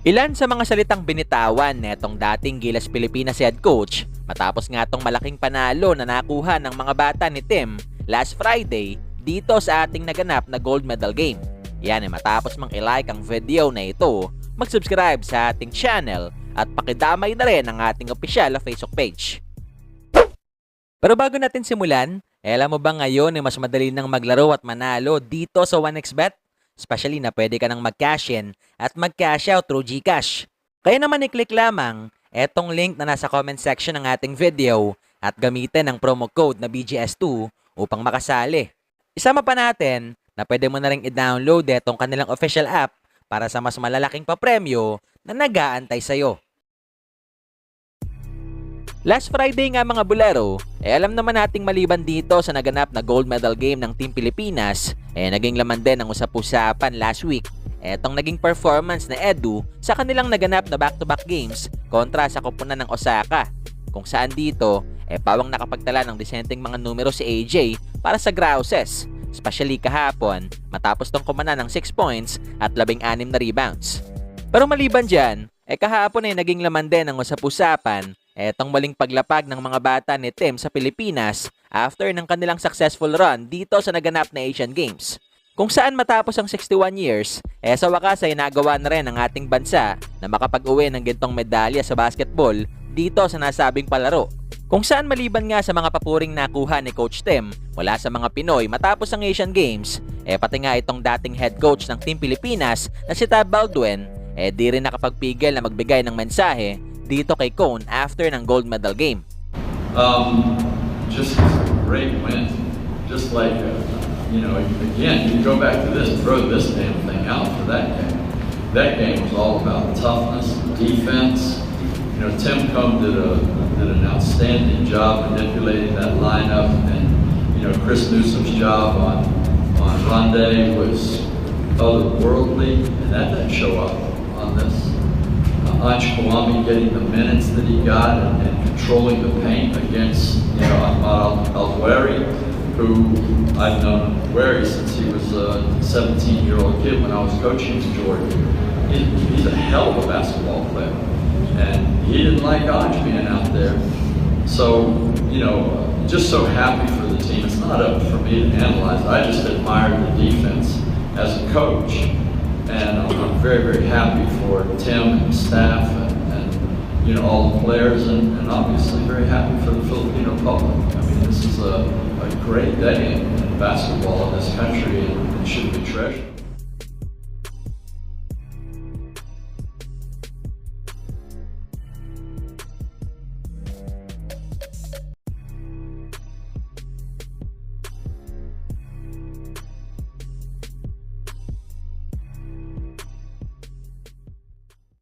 Ilan sa mga salitang binitawan netong dating Gilas Pilipinas head coach matapos nga tong malaking panalo na nakuha ng mga bata ni Tim last Friday dito sa ating naganap na gold medal game. Yan ay matapos mang i-like ang video na ito, mag-subscribe sa ating channel at pakidamay na rin ang ating opisyal na Facebook page. Pero bago natin simulan, alam mo ba ngayon ay mas madali nang maglaro at manalo dito sa 1xBet? Especially na pwede ka nang mag-cash in at mag-cash out through GCash. Kaya naman i-click lamang etong link na nasa comment section ng ating video at gamitin ang promo code na BGS2 upang makasali. Isama pa natin na pwede mo na rin i-download etong kanilang official app para sa mas malalaking papremyo na nag-aantay sa'yo. Last Friday nga mga bulero, alam naman nating maliban dito sa naganap na gold medal game ng Team Pilipinas, naging laman din ang usap-usapan last week. Etong naging performance na Edu sa kanilang naganap na back-to-back games kontra sa koponan ng Osaka. Kung saan dito, pawang nakapagtala ng disenteng mga numero si AJ para sa Grouses, especially kahapon matapos tong kumanan ng 6 points at 16 na rebounds. Pero maliban dyan, kahapon ay naging laman din ang usap-usapan etong maling paglapag ng mga bata ni Tim sa Pilipinas after ng kanilang successful run dito sa naganap na Asian Games. Kung saan matapos ang 61 years, sa wakas ay nagawa na rin ang ating bansa na makapag-uwi ng gintong medalya sa basketball dito sa nasabing palaro. Kung saan maliban nga sa mga papuring nakuha ni Coach Tim mula sa mga Pinoy matapos ang Asian Games, pati nga itong dating head coach ng Team Pilipinas na si Tab Baldwin, di rin nakapagpigil na magbigay ng mensahe dito kay Cone after ng gold medal game. Just a great win. Just like, again, you go back to this, throw this damn thing out for that game. That game was all about toughness, defense. Tim Cone did an outstanding job manipulating that lineup, and Chris Newsom's job on Ronde was otherworldly, and that didn't show up on this. Anj Kawami getting the minutes that he got and controlling the paint against Ahmad Al-Wari, who I've known Wari since he was a 17-year-old kid when I was coaching Jordan. He's a hell of a basketball player, and he didn't like Anj being out there. So, just so happy for the team. It's not up for me to analyze. I just admired the defense as a coach. And I'm very, very happy for Tim and the staff and all the players, and obviously very happy for the Filipino public. I mean, this is a great day in basketball in this country, and it should be treasured.